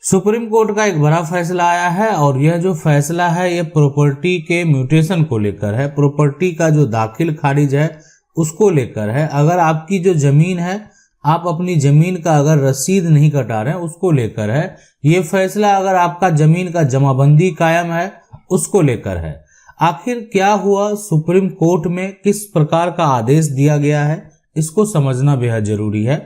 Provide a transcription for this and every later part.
Supreme court का एक बड़ा फैसला आया है और यह जो फैसला है यह प्रॉपर्टी के म्यूटेशन को लेकर है। प्रॉपर्टी का जो दाखिल खारिज है उसको लेकर है। अगर आपकी जो जमीन है, आप अपनी जमीन का अगर रसीद नहीं कटा रहे हैं उसको लेकर है। ये फैसला अगर आपका जमीन का जमाबंदी कायम है उसको लेकर है। आखिर क्या हुआ सुप्रीम कोर्ट में, किस प्रकार का आदेश दिया गया है, इसको समझना बेहद जरूरी है।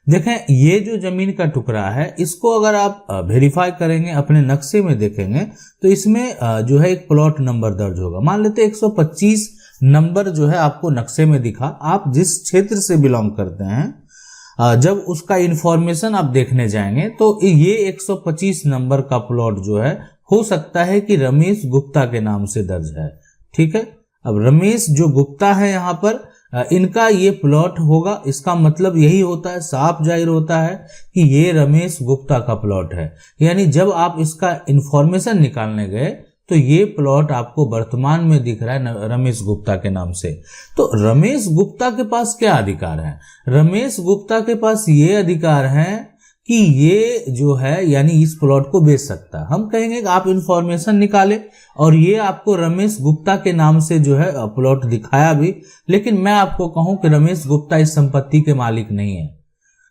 देखें, ये जो जमीन का टुकड़ा है इसको अगर आप वेरीफाई करेंगे, अपने नक्शे में देखेंगे तो इसमें जो है एक प्लॉट नंबर दर्ज होगा। मान लेते 125 नंबर जो है आपको नक्शे में दिखा। आप जिस क्षेत्र से बिलोंग करते हैं, जब उसका इंफॉर्मेशन आप देखने जाएंगे तो ये 125 नंबर का प्लॉट जो है हो सकता है कि रमेश गुप्ता के नाम से दर्ज है। ठीक है, अब रमेश जो गुप्ता है यहाँ पर इनका ये प्लॉट होगा। इसका मतलब यही होता है, साफ जाहिर होता है कि ये रमेश गुप्ता का प्लॉट है। यानी जब आप इसका इंफॉर्मेशन निकालने गए तो ये प्लॉट आपको वर्तमान में दिख रहा है रमेश गुप्ता के नाम से। तो रमेश गुप्ता के पास क्या अधिकार है? रमेश गुप्ता के पास ये अधिकार है कि ये जो है यानी इस प्लॉट को बेच सकता है। हम कहेंगे कि आप इंफॉर्मेशन निकाले और ये आपको रमेश गुप्ता के नाम से जो है प्लॉट दिखाया भी, लेकिन मैं आपको कहूं कि रमेश गुप्ता इस संपत्ति के मालिक नहीं है।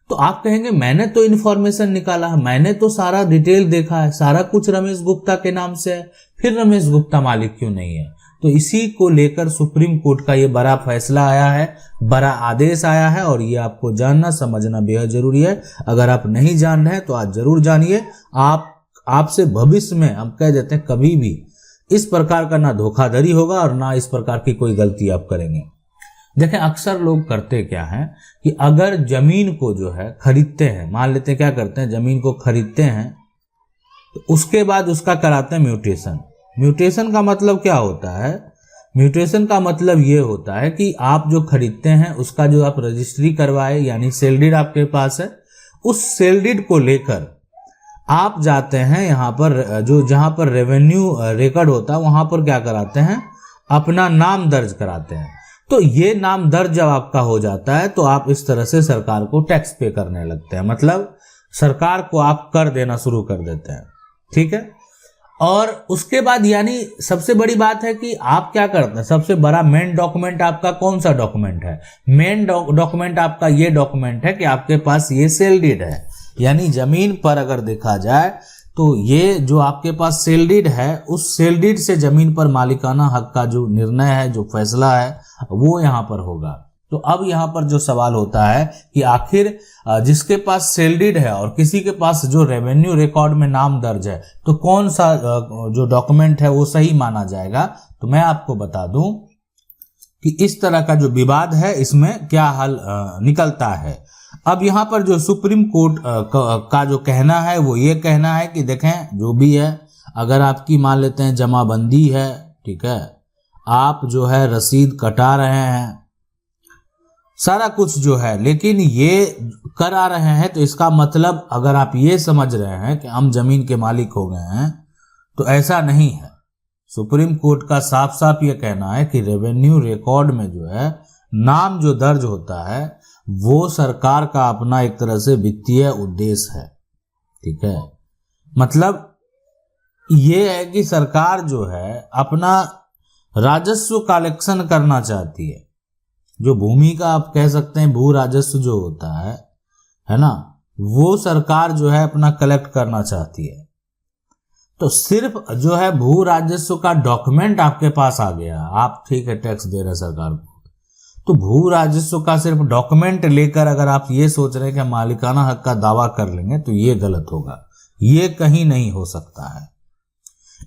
तो आप कहेंगे मैंने तो इंफॉर्मेशन निकाला है, मैंने तो सारा डिटेल देखा है, सारा कुछ रमेश गुप्ता के नाम से है, फिर रमेश गुप्ता मालिक क्यों नहीं है? तो इसी को लेकर सुप्रीम कोर्ट का ये बड़ा फैसला आया है, बड़ा आदेश आया है और ये आपको जानना समझना बेहद जरूरी है। अगर आप नहीं जान रहे हैं तो आज जरूर जानिए। आपसे भविष्य में हम कह देते हैं कभी भी इस प्रकार का ना धोखाधड़ी होगा और ना इस प्रकार की कोई गलती आप करेंगे। देखें, अक्सर लोग करते क्या है कि अगर जमीन को जो है खरीदते हैं, मान लेते हैं क्या करते हैं, जमीन को खरीदते हैं तो उसके बाद उसका कराते हैं म्यूटेशन। म्यूटेशन का मतलब क्या होता है? म्यूटेशन का मतलब ये होता है कि आप जो खरीदते हैं उसका जो आप रजिस्ट्री करवाए यानी सेल डीड आपके पास है, उस सेल डीड को लेकर आप जाते हैं यहाँ पर जहाँ पर रेवेन्यू रिकॉर्ड होता है वहां पर क्या कराते हैं, अपना नाम दर्ज कराते हैं। तो ये नाम दर्ज जब आपका हो जाता है तो आप इस तरह से सरकार को टैक्स पे करने लगते हैं, मतलब सरकार को आप कर देना शुरू कर देते हैं। ठीक है, और उसके बाद यानी सबसे बड़ी बात है कि आप क्या करते हैं, सबसे बड़ा मेन डॉक्यूमेंट आपका कौन सा डॉक्यूमेंट है? मेन डॉक्यूमेंट आपका ये डॉक्यूमेंट है कि आपके पास ये सेल डीड है। यानी जमीन पर अगर देखा जाए तो ये जो आपके पास सेल डीड है, उस सेल डीड से जमीन पर मालिकाना हक का जो निर्णय है, जो फैसला है, वो यहाँ पर होगा। तो अब यहाँ पर जो सवाल होता है कि आखिर जिसके पास सेल डीड है और किसी के पास जो रेवेन्यू रिकॉर्ड में नाम दर्ज है, तो कौन सा जो डॉक्यूमेंट है वो सही माना जाएगा? तो मैं आपको बता दूं कि इस तरह का जो विवाद है इसमें क्या हल निकलता है। अब यहाँ पर जो सुप्रीम कोर्ट का जो कहना है वो ये कहना है कि देखें, जो भी है, अगर आपकी मान लेते हैं जमाबंदी है, ठीक है, आप जो है रसीद कटा रहे हैं, सारा कुछ जो है, लेकिन ये करा रहे हैं, तो इसका मतलब अगर आप ये समझ रहे हैं कि हम जमीन के मालिक हो गए हैं तो ऐसा नहीं है। सुप्रीम कोर्ट का साफ साफ ये कहना है कि रेवेन्यू रिकॉर्ड में जो है नाम जो दर्ज होता है वो सरकार का अपना एक तरह से वित्तीय उद्देश्य है। ठीक है, मतलब ये है कि सरकार जो है अपना राजस्व कलेक्शन करना चाहती है। जो भूमि का आप कह सकते हैं भू राजस्व जो होता है ना, वो सरकार जो है अपना कलेक्ट करना चाहती है। तो सिर्फ जो है भू राजस्व का डॉक्यूमेंट आपके पास आ गया, आप ठीक है टैक्स दे रहे हैं सरकार को, तो भू राजस्व का सिर्फ डॉक्यूमेंट लेकर अगर आप ये सोच रहे हैं कि मालिकाना हक का दावा कर लेंगे तो ये गलत होगा। ये कहीं नहीं हो सकता है,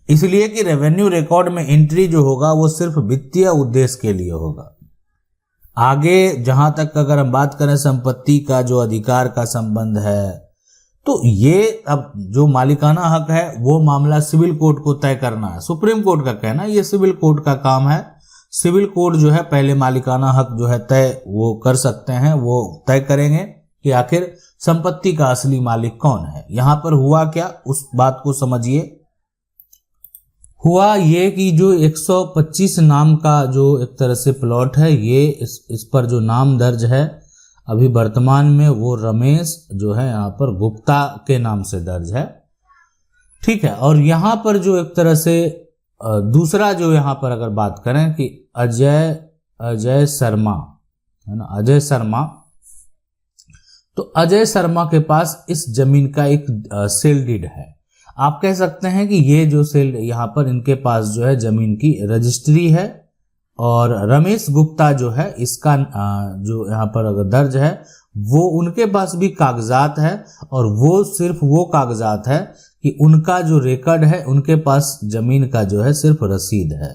इसलिए कि रेवेन्यू रिकॉर्ड में एंट्री जो होगा वो सिर्फ वित्तीय उद्देश्य के लिए होगा। आगे जहां तक अगर हम बात करें संपत्ति का जो अधिकार का संबंध है, तो ये अब जो मालिकाना हक है वो मामला सिविल कोर्ट को तय करना है। सुप्रीम कोर्ट का कहना है ये सिविल कोर्ट का काम है। सिविल कोर्ट जो है पहले मालिकाना हक जो है तय वो कर सकते हैं, वो तय करेंगे कि आखिर संपत्ति का असली मालिक कौन है। यहां पर हुआ क्या, उस बात को समझिए। हुआ ये कि जो 125 नाम का जो एक तरह से प्लॉट है, ये इस पर जो नाम दर्ज है अभी वर्तमान में वो रमेश जो है यहाँ पर गुप्ता के नाम से दर्ज है। ठीक है। और यहां पर जो एक तरह से दूसरा जो यहां पर अगर बात करें कि अजय शर्मा है ना, अजय शर्मा, तो अजय शर्मा के पास इस जमीन का एक सेल डीड है। आप कह सकते हैं कि ये जो सेल यहाँ पर इनके पास जो है जमीन की रजिस्ट्री है, और रमेश गुप्ता जो है इसका जो यहाँ पर अगर दर्ज है वो उनके पास भी कागजात है, और वो सिर्फ वो कागजात है कि उनका जो रिकॉर्ड है उनके पास जमीन का जो है सिर्फ रसीद है।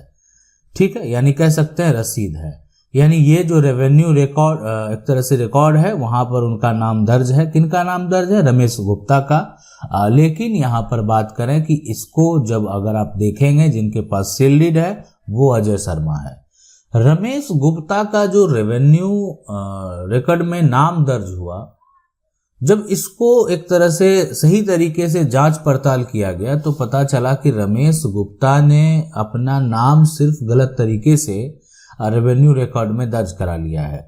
ठीक है, यानी कह सकते हैं रसीद है, यानी ये जो रेवेन्यू रिकॉर्ड एक तरह से रिकॉर्ड है वहां पर उनका नाम दर्ज है। किनका नाम दर्ज है? रमेश गुप्ता का। लेकिन यहां पर बात करें कि इसको जब अगर आप देखेंगे जिनके पास सेल डीड है वो अजय शर्मा है। रमेश गुप्ता का जो रेवेन्यू रिकॉर्ड में नाम दर्ज हुआ, जब इसको एक तरह से सही तरीके से जांच पड़ताल किया गया तो पता चला कि रमेश गुप्ता ने अपना नाम सिर्फ गलत तरीके से रेवेन्यू रिकॉर्ड में दर्ज करा लिया है।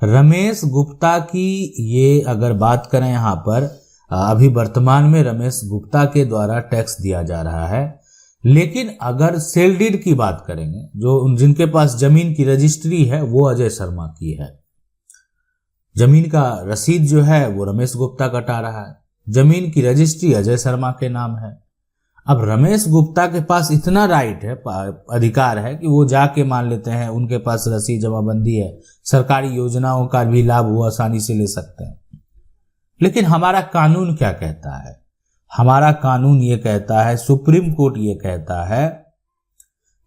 रमेश गुप्ता की ये अगर बात करें यहाँ पर अभी वर्तमान में रमेश गुप्ता के द्वारा टैक्स दिया जा रहा है, लेकिन अगर सेल डीड की बात करेंगे जो जिनके पास जमीन की रजिस्ट्री है वो अजय शर्मा की है। जमीन का रसीद जो है वो रमेश गुप्ता कटा रहा है, जमीन की रजिस्ट्री अजय शर्मा के नाम है। अब रमेश गुप्ता के पास इतना राइट है, अधिकार है कि वो जाके मान लेते हैं, उनके पास रसीद जमाबंदी है, सरकारी योजनाओं का भी लाभ वो आसानी से ले सकते हैं। लेकिन हमारा कानून क्या कहता है? हमारा कानून ये कहता है, सुप्रीम कोर्ट ये कहता है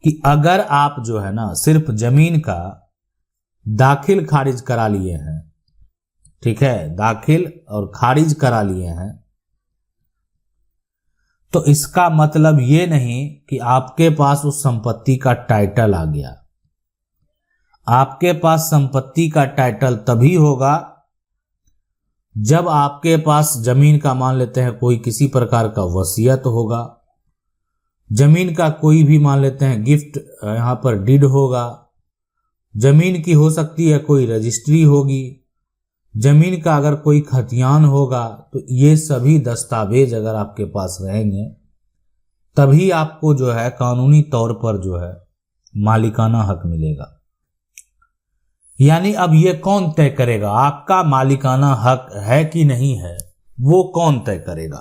कि अगर आप जो है ना सिर्फ जमीन का दाखिल खारिज करा लिए हैं, ठीक है, दाखिल और खारिज करा लिए हैं, तो इसका मतलब ये नहीं कि आपके पास उस संपत्ति का टाइटल आ गया। आपके पास संपत्ति का टाइटल तभी होगा जब आपके पास जमीन का मान लेते हैं कोई किसी प्रकार का वसीयत होगा, जमीन का कोई भी मान लेते हैं गिफ्ट यहां पर डीड होगा, जमीन की हो सकती है कोई रजिस्ट्री होगी, जमीन का अगर कोई खतियान होगा, तो ये सभी दस्तावेज अगर आपके पास रहेंगे तभी आपको जो है कानूनी तौर पर जो है मालिकाना हक मिलेगा। यानी अब ये कौन तय करेगा आपका मालिकाना हक है कि नहीं है, वो कौन तय करेगा?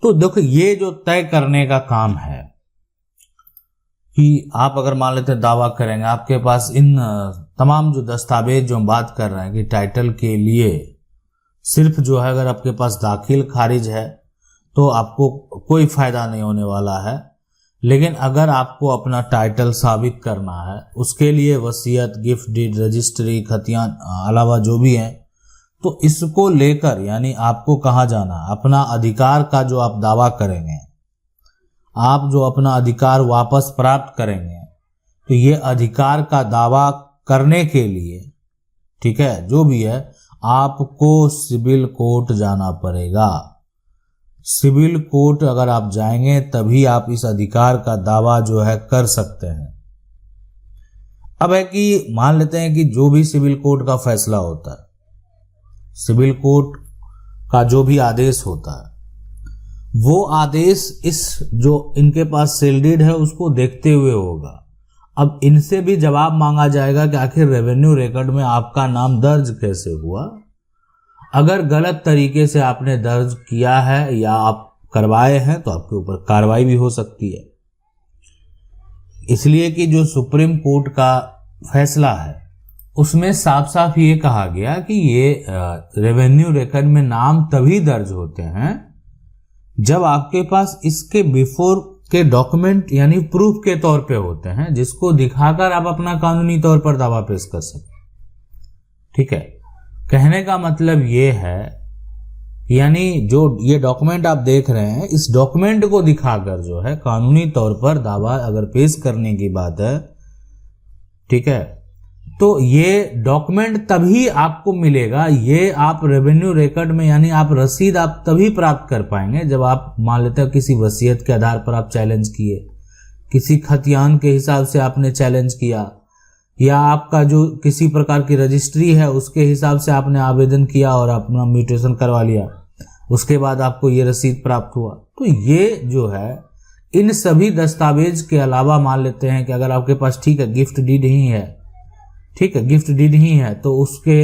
तो देखो ये जो तय करने का काम है कि आप अगर मान लेते हैं दावा करेंगे, आपके पास इन तमाम जो दस्तावेज जो हम बात कर रहे हैं कि टाइटल के लिए सिर्फ जो है अगर आपके पास दाखिल खारिज है तो आपको कोई फायदा नहीं होने वाला है, लेकिन अगर आपको अपना टाइटल साबित करना है उसके लिए वसीयत, गिफ्ट डीड, रजिस्ट्री, खतियान अलावा जो भी है, तो इसको लेकर यानी आपको कहाँ जाना, अपना अधिकार का जो आप दावा करेंगे, आप जो अपना अधिकार वापस प्राप्त करेंगे, तो ये अधिकार का दावा करने के लिए, ठीक है, जो भी है आपको सिविल कोर्ट जाना पड़ेगा। सिविल कोर्ट अगर आप जाएंगे तभी आप इस अधिकार का दावा जो है कर सकते हैं। अब है कि मान लेते हैं कि जो भी सिविल कोर्ट का फैसला होता है, सिविल कोर्ट का जो भी आदेश होता है, वो आदेश इस जो इनके पास सेल डीड है उसको देखते हुए होगा। अब इनसे भी जवाब मांगा जाएगा कि आखिर रेवेन्यू रिकॉर्ड में आपका नाम दर्ज कैसे हुआ। अगर गलत तरीके से आपने दर्ज किया है या आप करवाए हैं तो आपके ऊपर कार्रवाई भी हो सकती है। इसलिए कि जो सुप्रीम कोर्ट का फैसला है उसमें साफ साफ ये कहा गया कि ये रेवेन्यू रिकॉर्ड में नाम तभी दर्ज होते हैं जब आपके पास इसके बिफोर के डॉक्यूमेंट यानी प्रूफ के तौर पे होते हैं, जिसको दिखाकर आप अपना कानूनी तौर पर दावा पेश कर सकते। ठीक है, कहने का मतलब ये है यानी जो ये डॉक्यूमेंट आप देख रहे हैं, इस डॉक्यूमेंट को दिखाकर जो है कानूनी तौर पर दावा अगर पेश करने की बात है, ठीक है, तो ये डॉक्यूमेंट तभी आपको मिलेगा, ये आप रेवेन्यू रिकॉर्ड में यानी आप रसीद आप तभी प्राप्त कर पाएंगे जब आप मान लेते हैं किसी वसीयत के आधार पर आप चैलेंज किए, किसी खतियान के हिसाब से आपने चैलेंज किया, या आपका जो किसी प्रकार की रजिस्ट्री है उसके हिसाब से आपने आवेदन किया और अपना म्यूटेशन करवा लिया, उसके बाद आपको ये रसीद प्राप्त हुआ। तो ये जो है इन सभी दस्तावेज के अलावा मान लेते हैं कि अगर आपके पास ठीक है गिफ्ट डीड ही है, ठीक है गिफ्ट डीड ही है, तो उसके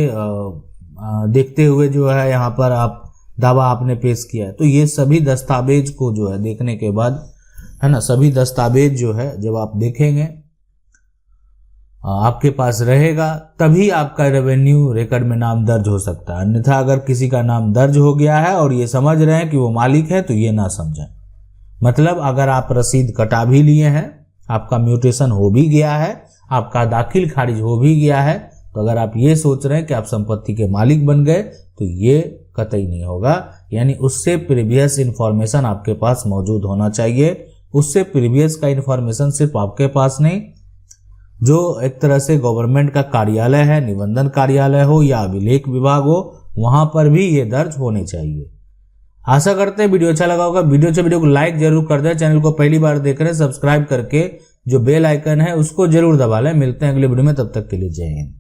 देखते हुए जो है यहाँ पर आप दावा आपने पेश किया है। तो ये सभी दस्तावेज को जो है देखने के बाद है ना, सभी दस्तावेज जो है जब आप देखेंगे आपके पास रहेगा तभी आपका रेवेन्यू रिकॉर्ड में नाम दर्ज हो सकता है। अन्यथा अगर किसी का नाम दर्ज हो गया है और ये समझ रहे हैं कि वो मालिक है तो ये ना समझें। मतलब अगर आप रसीद कटा भी लिए हैं, आपका म्यूटेशन हो भी गया है, आपका दाखिल खारिज हो भी गया है, तो अगर आप ये सोच रहे हैं कि आप संपत्ति के मालिक बन गए तो ये कतई नहीं होगा। यानी उससे प्रीवियस इंफॉर्मेशन आपके पास मौजूद होना चाहिए। उससे प्रीवियस का इंफॉर्मेशन सिर्फ आपके पास नहीं, जो एक तरह से गवर्नमेंट का कार्यालय है, निबंधन कार्यालय हो या अभिलेख विभाग हो, वहां पर भी ये दर्ज होने चाहिए। आशा करते हैं वीडियो अच्छा लगा होगा। वीडियो को लाइक जरूर कर दें। चैनल को पहली बार देख रहे हैं सब्सक्राइब करके जो बेल आइकन है उसको जरूर दबा लें। मिलते हैं अगले वीडियो में, तब तक के लिए जय हिंद।